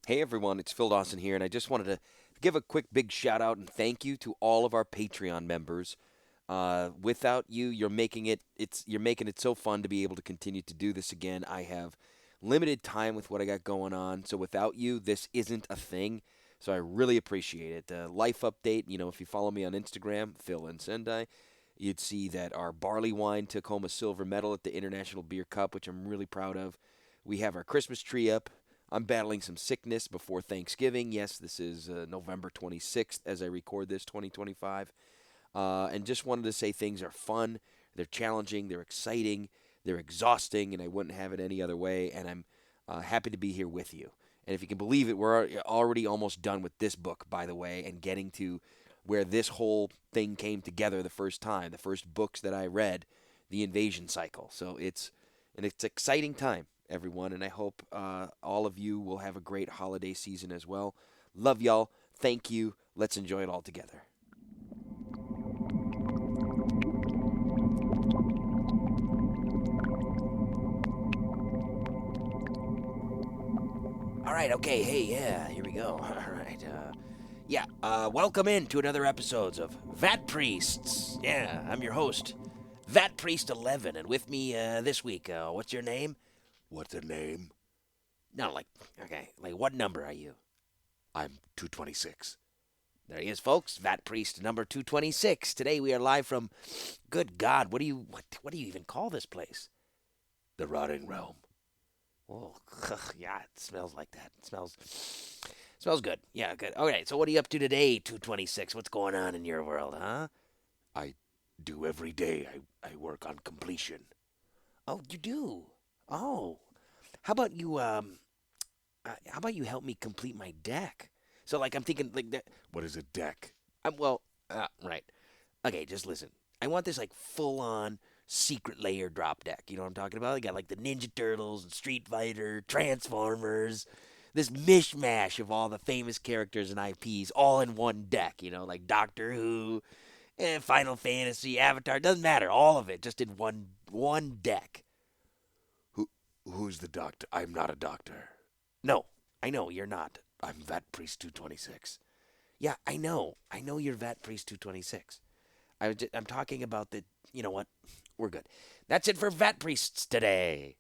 Hey everyone, it's Phil Dawson here, and I just wanted to give a quick big shout out and thank you to all of our Patreon members. Without you, you're making it so fun to be able to continue to do this again. I have limited time with what I got going on, so without you, this isn't a thing. So I really appreciate it. Life update, if you follow me on Instagram, Phil and Sendai, you'd see that our barley wine took home a silver medal at the International Beer Cup, which I'm really proud of. We have our Christmas tree up. I'm battling some sickness before Thanksgiving. Yes, this is November 26th as I record this, 2025. And just wanted to say things are fun, they're challenging, they're exciting, they're exhausting, and I wouldn't have it any other way. And I'm happy to be here with you. And if you can believe it, we're already almost done with this book, by the way, and getting to where this whole thing came together the first time, the first books that I read, the invasion cycle. So it's an exciting time, everyone, and I hope all of you will have a great holiday season as well. Love y'all. Thank you. Let's enjoy it all together. All right, okay, hey, yeah, here we go. All right, welcome in to another episodes of Vat Priests. Yeah, I'm your host, Vat Priest 11, and with me this week, what's your name? What's a name? No, like what number are you? I'm 226. There he is, folks. Vat Priest number 226. Today we are live from. Good God, what do you even call this place? The Rotting Realm. Oh, yeah, it smells like that. It smells good. Yeah, good. All right, so what are you up to today, 226? What's going on in your world, huh? I do every day. I work on completion. Oh, you do. Oh, how about you? How about you help me complete my deck? So, like, I'm thinking like that. What is a deck? Right. Okay, just listen. I want this like full on secret layer drop deck. You know what I'm talking about? I got like the Ninja Turtles and Street Fighter, Transformers, this mishmash of all the famous characters and IPs all in one deck. Like Doctor Who, Final Fantasy, Avatar. Doesn't matter. All of it just in one deck. Who's the doctor? I'm not a doctor. No, I know you're not. I'm Vat Priest 226. Yeah, I know. I know you're Vat Priest 226. I'm talking about the. You know what? We're good. That's it for Vat Priests today.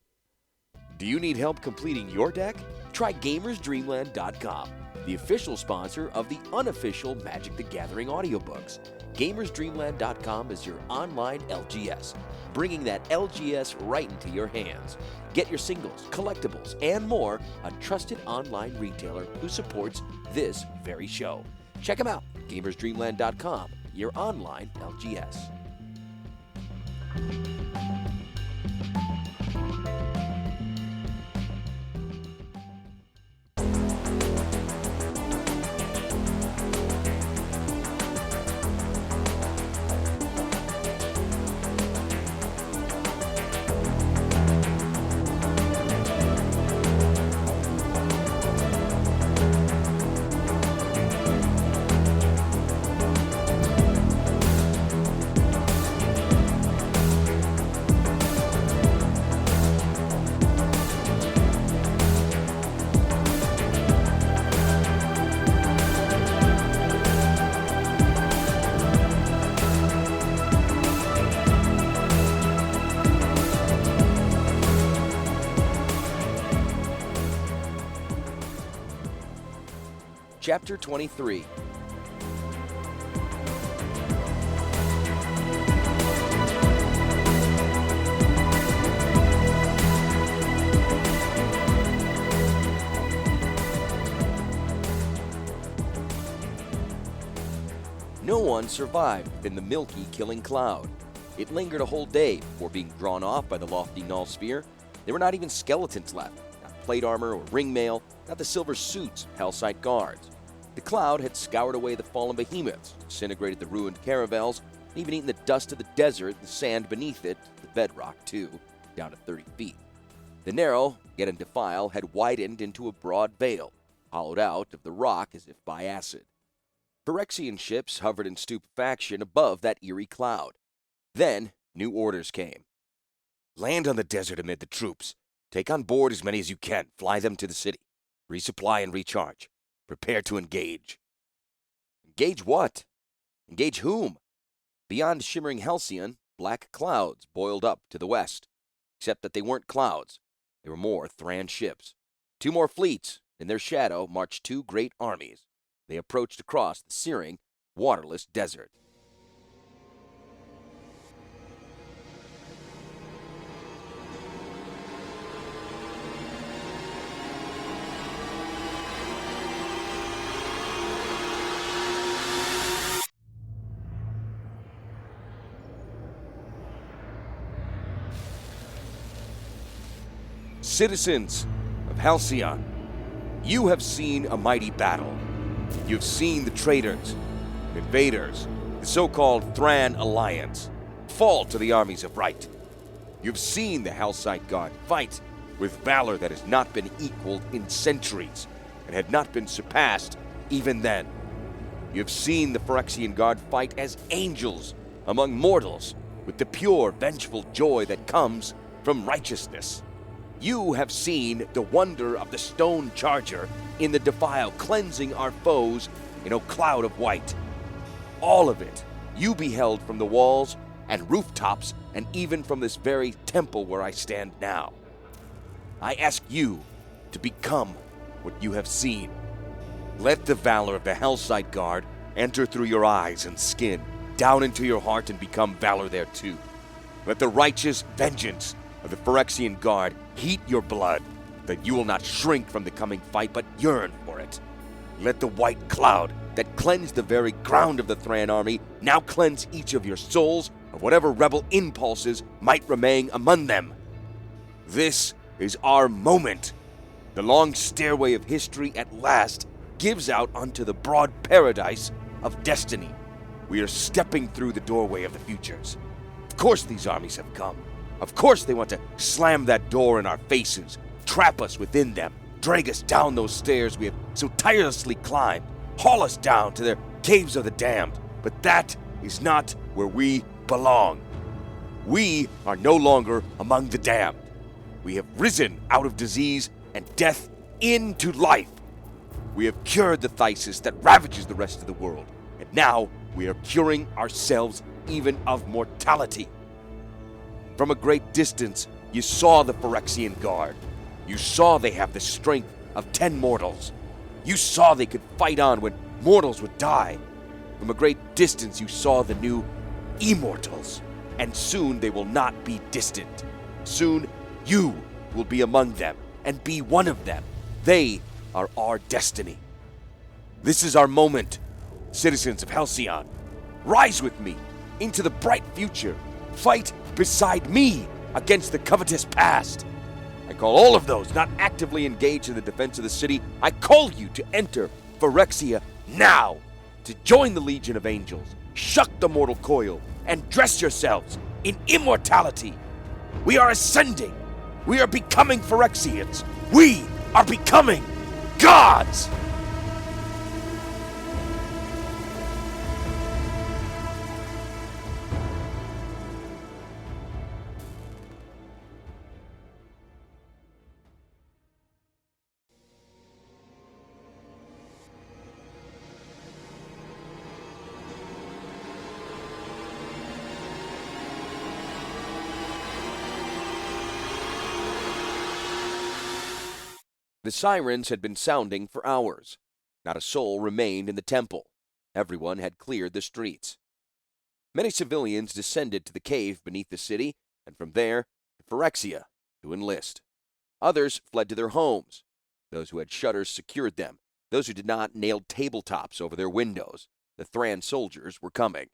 Do you need help completing your deck? Try GamersDreamland.com, the official sponsor of the unofficial Magic the Gathering audiobooks. GamersDreamland.com is your online LGS, bringing that LGS right into your hands. Get your singles, collectibles, and more, a trusted online retailer who supports this very show. Check them out, GamersDreamland.com, your online LGS. Chapter 23. No one survived in the milky killing cloud. It lingered a whole day before being drawn off by the lofty null sphere. There were not even skeletons left, not plate armor or ring mail, not the silver suits of Hellside guards. The cloud had scoured away the fallen behemoths, disintegrated the ruined caravels, and even eaten the dust of the desert, the sand beneath it, the bedrock too, down to 30 feet. The narrow, yet in defile, had widened into a broad vale, hollowed out of the rock as if by acid. Phyrexian ships hovered in stupefaction above that eerie cloud. Then, new orders came. Land on the desert amid the troops. Take on board as many as you can. Fly them to the city. Resupply and recharge. Prepare to engage. Engage what? Engage whom? Beyond shimmering Halcyon, black clouds boiled up to the west. Except that they weren't clouds. They were more Thran ships. 2 more fleets. In their shadow marched 2 great armies. They approached across the searing, waterless desert. Citizens of Halcyon, you have seen a mighty battle. You have seen the traitors, invaders, the so-called Thran alliance fall to the armies of right. You've seen the Hellside Guard fight with valor that has not been equaled in centuries and had not been surpassed even then. You've seen the Phyrexian Guard fight as angels among mortals with the pure, vengeful joy that comes from righteousness. You have seen the wonder of the stone charger in the defile cleansing our foes in a cloud of white. All of it you beheld from the walls and rooftops and even from this very temple where I stand now. I ask you to become what you have seen. Let the valor of the Hellside Guard enter through your eyes and skin, down into your heart and become valor there too. Let the righteous vengeance of the Phyrexian Guard heat your blood, that you will not shrink from the coming fight, but yearn for it. Let the white cloud that cleansed the very ground of the Thran army now cleanse each of your souls of whatever rebel impulses might remain among them. This is our moment. The long stairway of history at last gives out onto the broad paradise of destiny. We are stepping through the doorway of the futures. Of course these armies have come. Of course they want to slam that door in our faces, trap us within them, drag us down those stairs we have so tirelessly climbed, haul us down to their caves of the damned. But that is not where we belong. We are no longer among the damned. We have risen out of disease and death into life. We have cured the phthisis that ravages the rest of the world, and now we are curing ourselves even of mortality. From a great distance, you saw the Phyrexian Guard. You saw they have the strength of 10 mortals. You saw they could fight on when mortals would die. From a great distance, you saw the new immortals. And soon they will not be distant. Soon you will be among them and be one of them. They are our destiny. This is our moment, citizens of Halcyon. Rise with me into the bright future. Fight beside me against the covetous past. I call all of those not actively engaged in the defense of the city, I call you to enter Phyrexia now, to join the Legion of Angels, shuck the mortal coil, and dress yourselves in immortality. We are ascending. We are becoming Phyrexians. We are becoming gods! The sirens had been sounding for hours. Not a soul remained in the temple. Everyone had cleared the streets. Many civilians descended to the cave beneath the city, and from there to Phyrexia to enlist. Others fled to their homes. Those who had shutters secured them. Those who did not nailed tabletops over their windows. The Thran soldiers were coming.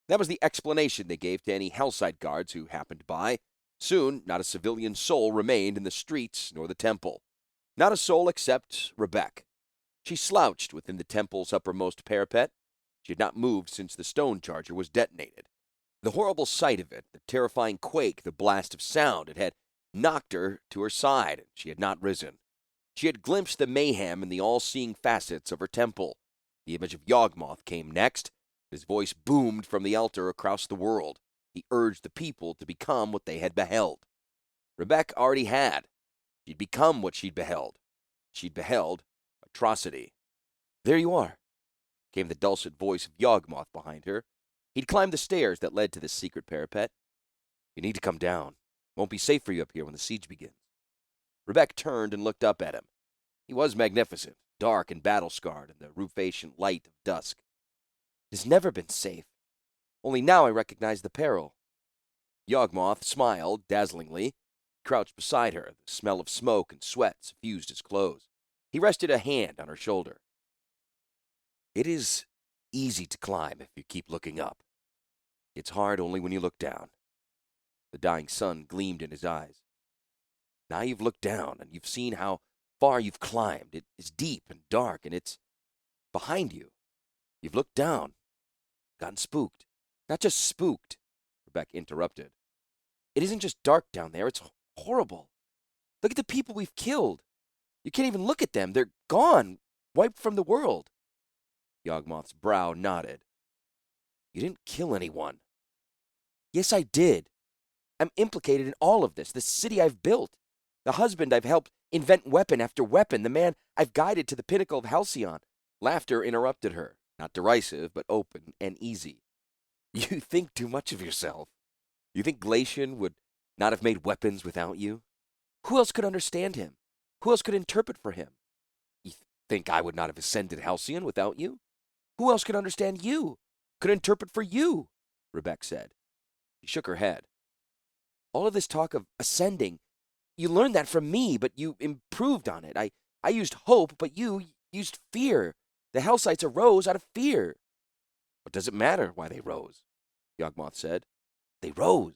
That was the explanation they gave to any Hellside guards who happened by. Soon, not a civilian soul remained in the streets nor the temple. Not a soul except Rebecca. She slouched within the temple's uppermost parapet. She had not moved since the stone charger was detonated. The horrible sight of it, the terrifying quake, the blast of sound, it had knocked her to her side, and she had not risen. She had glimpsed the mayhem in the all-seeing facets of her temple. The image of Yawgmoth came next. His voice boomed from the altar across the world. He urged the people to become what they had beheld. Rebecca already had. She'd become what she'd beheld. She'd beheld monstrosity. "There you are," came the dulcet voice of Yawgmoth behind her. He'd climbed the stairs that led to this secret parapet. "You need to come down. Won't be safe for you up here when the siege begins." Rebecca turned and looked up at him. He was magnificent, dark and battle-scarred in the rufescent light of dusk. "It has never been safe. Only now I recognize the peril." Yawgmoth smiled dazzlingly, crouched beside her. The smell of smoke and sweat suffused his clothes. He rested a hand on her shoulder. "It is easy to climb if you keep looking up. It's hard only when you look down." The dying sun gleamed in his eyes. "Now you've looked down, and you've seen how far you've climbed. It is deep and dark, and it's behind you. You've looked down, gotten spooked." "Not just spooked," Rebecca interrupted. "It isn't just dark down there, it's horrible. Look at the people we've killed. You can't even look at them. They're gone, wiped from the world." Yawgmoth's brow nodded. "You didn't kill anyone." "Yes, I did. I'm implicated in all of this. The city I've built. The husband I've helped invent weapon after weapon. The man I've guided to the pinnacle of Halcyon." Laughter interrupted her, not derisive, but open and easy. "You think too much of yourself. You think Glacian would not have made weapons without you? Who else could understand him? Who else could interpret for him? You think I would not have ascended Halcyon without you? Who else could understand you? Could interpret for you?" Rebecca said. She shook her head. "All of this talk of ascending, you learned that from me, but you improved on it. I used hope, but you used fear. The Hellsites arose out of fear." "What does it matter why they rose?" Yawgmoth said. "They rose."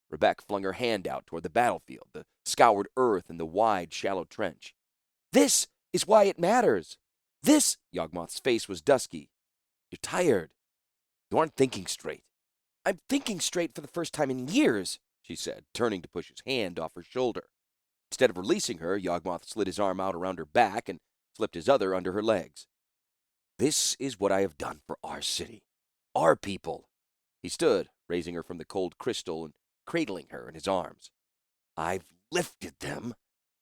Rebecca flung her hand out toward the battlefield, the scoured earth and the wide, shallow trench. "This is why it matters. This—" Yawgmoth's face was dusky. "You're tired. You aren't thinking straight." "I'm thinking straight for the first time in years," she said, turning to push his hand off her shoulder. Instead of releasing her, Yawgmoth slid his arm out around her back and slipped his other under her legs. "This is what I have done for our city, our people." He stood, raising her from the cold crystal and cradling her in his arms. "I've lifted them.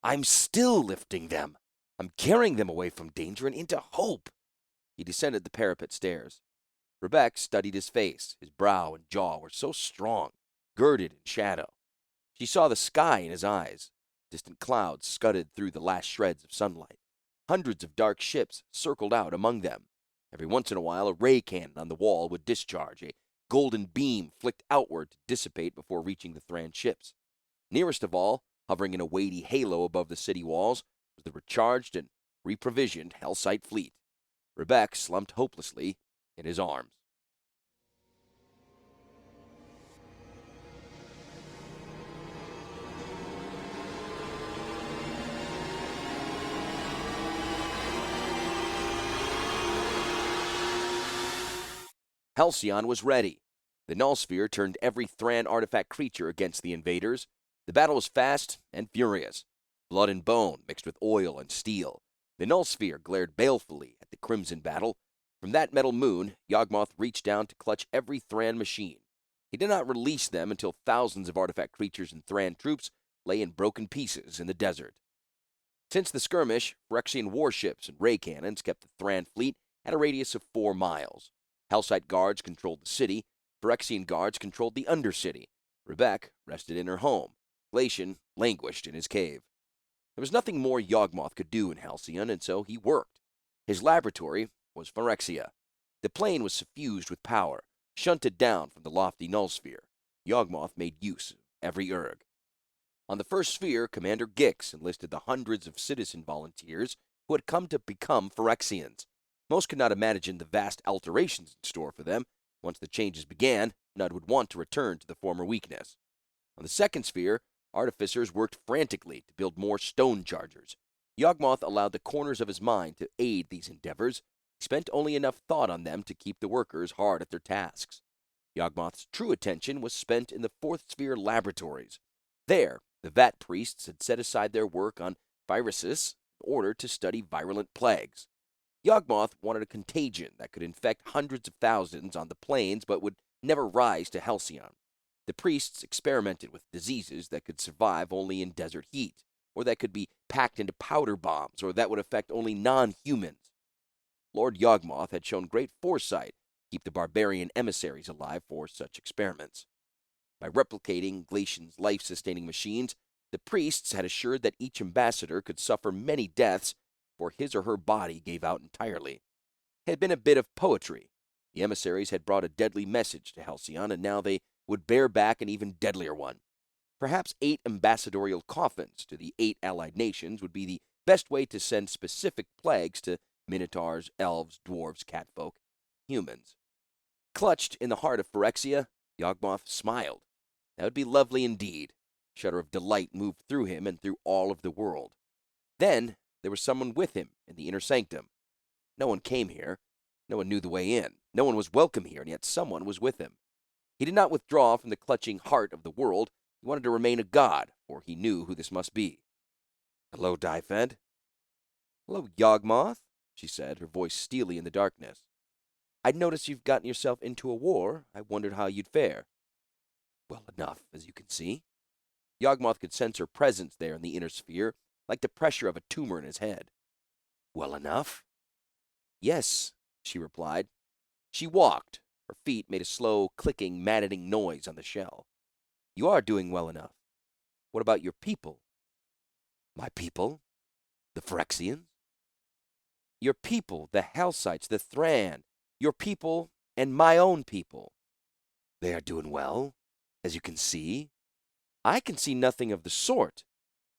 I'm still lifting them. I'm carrying them away from danger and into hope." He descended the parapet stairs. Rebecca studied his face. His brow and jaw were so strong, girded in shadow. She saw the sky in his eyes. Distant clouds scudded through the last shreds of sunlight. Hundreds of dark ships circled out among them. Every once in a while, a ray cannon on the wall would discharge. A golden beam flicked outward to dissipate before reaching the Thran ships. Nearest of all, hovering in a weighty halo above the city walls, was the recharged and reprovisioned Hellsite fleet. Rebecca slumped hopelessly in his arms. Halcyon was ready. The null sphere turned every Thran artifact creature against the invaders. The battle was fast and furious. Blood and bone mixed with oil and steel. The null sphere glared balefully at the crimson battle. From that metal moon, Yawgmoth reached down to clutch every Thran machine. He did not release them until thousands of artifact creatures and Thran troops lay in broken pieces in the desert. Since the skirmish, Phyrexian warships and ray cannons kept the Thran fleet at a radius of 4 miles. Hellsite guards controlled the city. Phyrexian guards controlled the Undercity. Rebecca rested in her home. Glacian languished in his cave. There was nothing more Yawgmoth could do in Halcyon, and so he worked. His laboratory was Phyrexia. The plane was suffused with power, shunted down from the lofty null sphere. Yawgmoth made use of every erg. On the first sphere, Commander Gix enlisted the hundreds of citizen volunteers who had come to become Phyrexians. Most could not imagine the vast alterations in store for them. Once the changes began, none would want to return to the former weakness. On the second sphere, artificers worked frantically to build more stone chargers. Yawgmoth allowed the corners of his mind to aid these endeavors. He spent only enough thought on them to keep the workers hard at their tasks. Yawgmoth's true attention was spent in the fourth sphere laboratories. There, the Vat priests had set aside their work on Phyrexia in order to study virulent plagues. Yawgmoth wanted a contagion that could infect hundreds of thousands on the plains but would never rise to Halcyon. The priests experimented with diseases that could survive only in desert heat. or that could be packed into powder bombs, or that would affect only non-humans. Lord Yawgmoth had shown great foresight to keep the barbarian emissaries alive for such experiments. By replicating Glacian's life-sustaining machines, the priests had assured that each ambassador could suffer many deaths before his or her body gave out entirely. It had been a bit of poetry. The emissaries had brought a deadly message to Halcyon, and now they would bear back an even deadlier one. Perhaps 8 ambassadorial coffins to the 8 allied nations would be the best way to send specific plagues to minotaurs, elves, dwarves, catfolk, humans. Clutched in the heart of Phyrexia, Yawgmoth smiled. That would be lovely indeed. A shudder of delight moved through him and through all of the world. Then there was someone with him in the inner sanctum. No one came here. No one knew the way in. No one was welcome here, and yet someone was with him. He did not withdraw from the clutching heart of the world. He wanted to remain a god, for he knew who this must be. "Hello, Dyfed." "Hello, Yawgmoth," she said, her voice steely in the darkness. "I'd noticed you've gotten yourself into a war. I wondered how you'd fare." "Well enough, as you can see." Yawgmoth could sense her presence there in the inner sphere, like the pressure of a tumor in his head. "Well enough?" "Yes," she replied. She walked. Her feet made a slow, clicking, maddening noise on the shell. "You are doing well enough. What about your people?" "My people? The Phyrexians?" "Your people, the Halcytes, the Thran. Your people and my own people." "They are doing well, as you can see." "I can see nothing of the sort.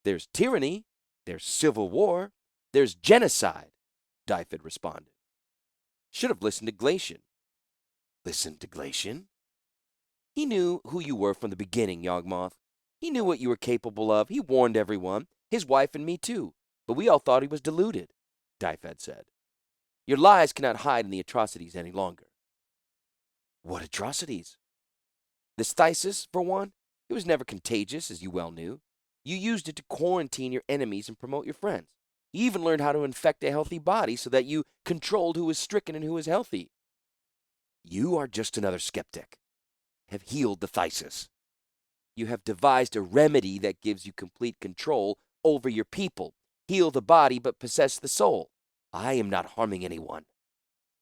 There's tyranny, there's civil war, there's genocide," Dyfed responded. "Should have listened to Glacian." "Listened to Glacian?" "He knew who you were from the beginning, Yawgmoth. He knew what you were capable of. He warned everyone, his wife and me too, but we all thought he was deluded," Dyfed said. "Your lies cannot hide in the atrocities any longer." "What atrocities?" "The stasis, for one. It was never contagious, as you well knew. You used it to quarantine your enemies and promote your friends. You even learned how to infect a healthy body so that you controlled who was stricken and who was healthy." "You are just another skeptic. Have healed the stasis." "You have devised a remedy that gives you complete control over your people. Heal the body but possess the soul." "I am not harming anyone."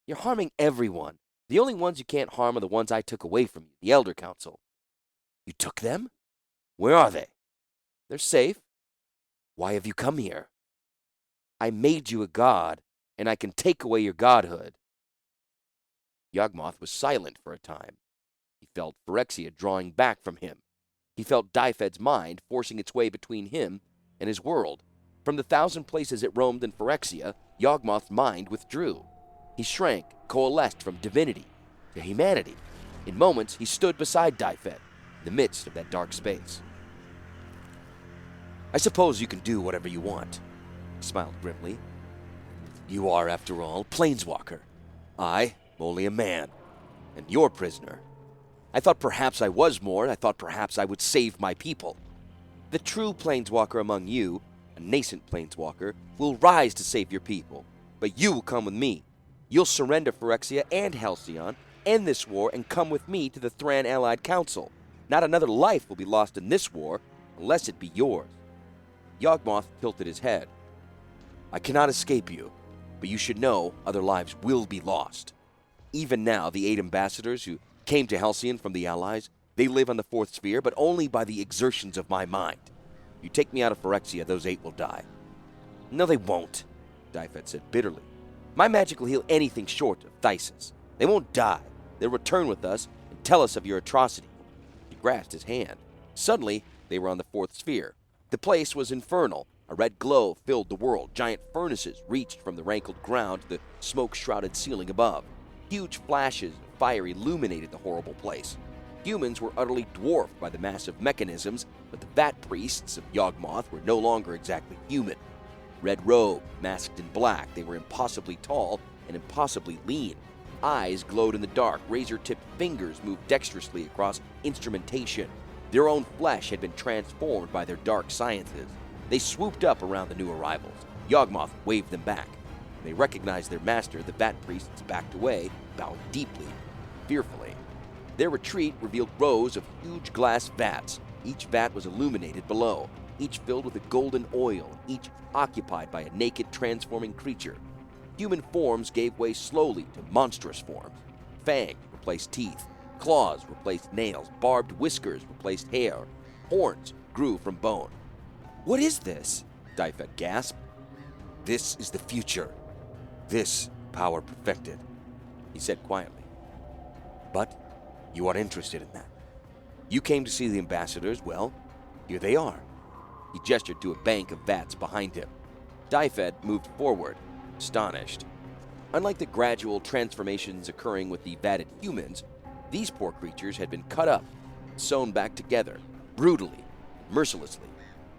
"You're harming everyone. The only ones you can't harm are the ones I took away from you, the Elder Council." "You took them? Where are they?" "They're safe." "Why have you come here?" "I made you a god, and I can take away your godhood." Yawgmoth was silent for a time. He felt Phyrexia drawing back from him. He felt Dyfed's mind forcing its way between him and his world. From the 1,000 places it roamed in Phyrexia, Yawgmoth's mind withdrew. He shrank, coalesced from divinity to humanity. In moments, he stood beside Dyfed, in the midst of that dark space. "I suppose you can do whatever you want," he smiled grimly. "You are, after all, Planeswalker. I am only a man, and your prisoner. I thought perhaps I was more. I thought perhaps I would save my people. The true Planeswalker among you, a nascent Planeswalker, will rise to save your people. But you will come with me. You'll surrender Phyrexia and Halcyon, end this war, and come with me to the Thran Allied Council. Not another life will be lost in this war, unless it be yours." Yawgmoth tilted his head. "I cannot escape you, but you should know other lives will be lost. Even now, the 8 ambassadors who came to Halcyon from the Allies, they live on the 4th sphere, but only by the exertions of my mind. You take me out of Phyrexia, those 8 will die." "No, they won't," Dyfed said bitterly. "My magic will heal anything short of phthisis. They won't die. They'll return with us and tell us of your atrocity." He grasped his hand. Suddenly, they were on the 4th sphere. The place was infernal. A red glow filled the world. Giant furnaces reached from the rankled ground to the smoke-shrouded ceiling above. Huge flashes of fire illuminated the horrible place. Humans were utterly dwarfed by the massive mechanisms, but the vat priests of Yawgmoth were no longer exactly human. Red robe, masked in black, they were impossibly tall and impossibly lean. Eyes glowed in the dark. Razor-tipped fingers moved dexterously across instrumentation. Their own flesh had been transformed by their dark sciences. They swooped up around the new arrivals. Yawgmoth waved them back. When they recognized their master, the vat priests backed away, bowing deeply, fearfully. Their retreat revealed rows of huge glass vats. Each vat was illuminated below. each filled with a golden oil, each occupied by a naked, transforming creature. Human forms gave way slowly to monstrous forms. Fang replaced teeth, claws replaced nails, barbed whiskers replaced hair, horns grew from bone. "What is this?" Dyfed gasped. "This is the future. This power perfected," he said quietly. "But you are interested in that. You came to see the ambassadors. Well, here they are." He gestured to a bank of vats behind him. Dyfed moved forward, astonished. Unlike the gradual transformations occurring with the vatted humans, these poor creatures had been cut up, sewn back together, brutally, mercilessly.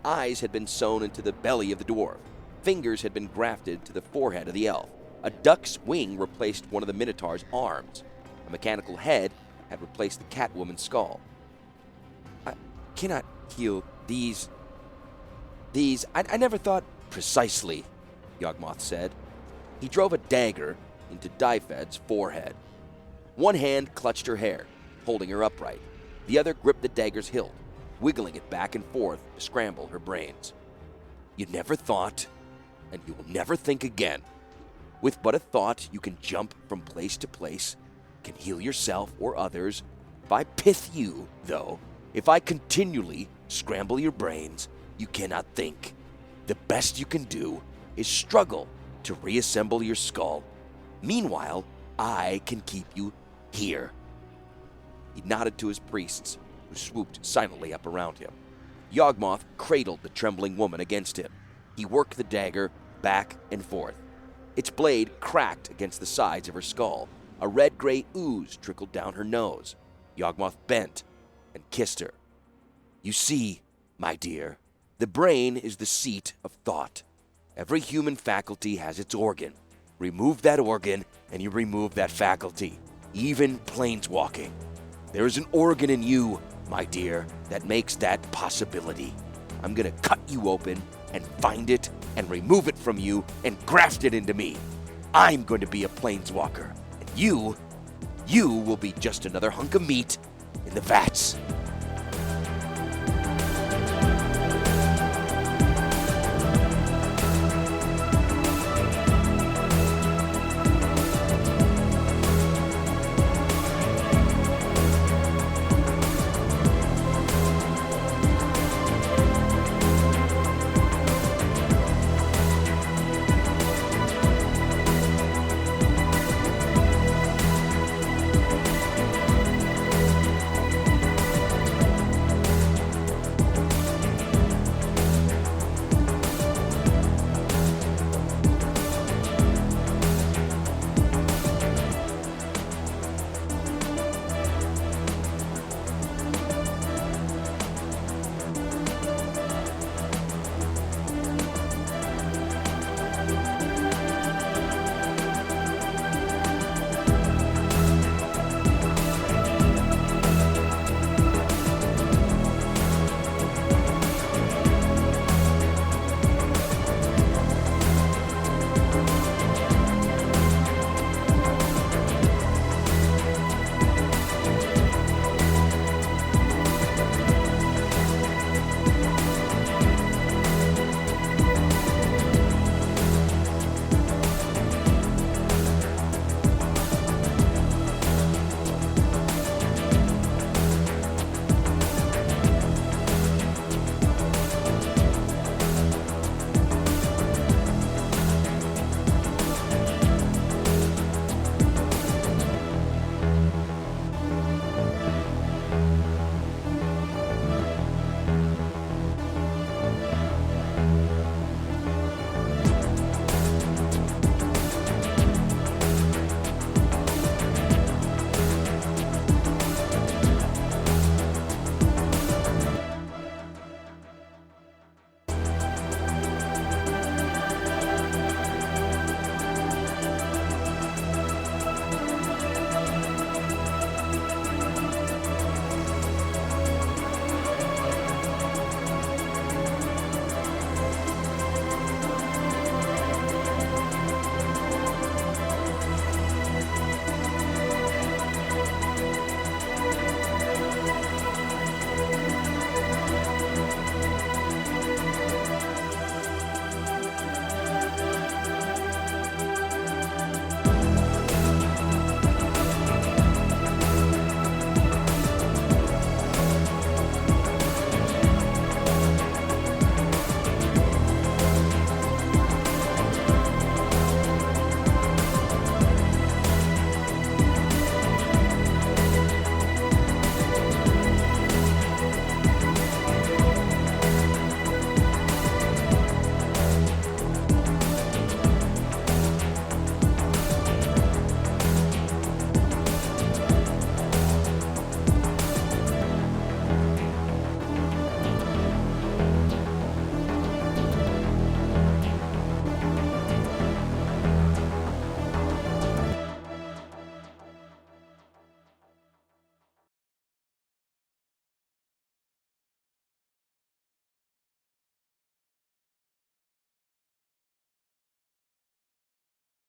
Eyes had been sewn into the belly of the dwarf. Fingers had been grafted to the forehead of the elf. A duck's wing replaced one of the Minotaur's arms. A mechanical head had replaced the Catwoman's skull. "I cannot heal these. I never thought." "Precisely," Yawgmoth said. He drove a dagger into Dyfed's forehead. One hand clutched her hair, holding her upright. The other gripped the dagger's hilt, wiggling it back and forth to scramble her brains. "You never thought, and you will never think again. With but a thought, you can jump from place to place, can heal yourself or others. If I pith you, though, if I continually scramble your brains, you cannot think. The best you can do is struggle to reassemble your skull. Meanwhile, I can keep you here." He nodded to his priests, who swooped silently up around him. Yawgmoth cradled the trembling woman against him. He worked the dagger back and forth. Its blade cracked against the sides of her skull. A red-gray ooze trickled down her nose. Yawgmoth bent and kissed her. "You see, my dear, the brain is the seat of thought. Every human faculty has its organ. Remove that organ, and you remove that faculty, even planeswalking. There is an organ in you, my dear, that makes that possibility. I'm going to cut you open and find it and remove it from you and graft it into me. I'm going to be a planeswalker, and you will be just another hunk of meat in the vats."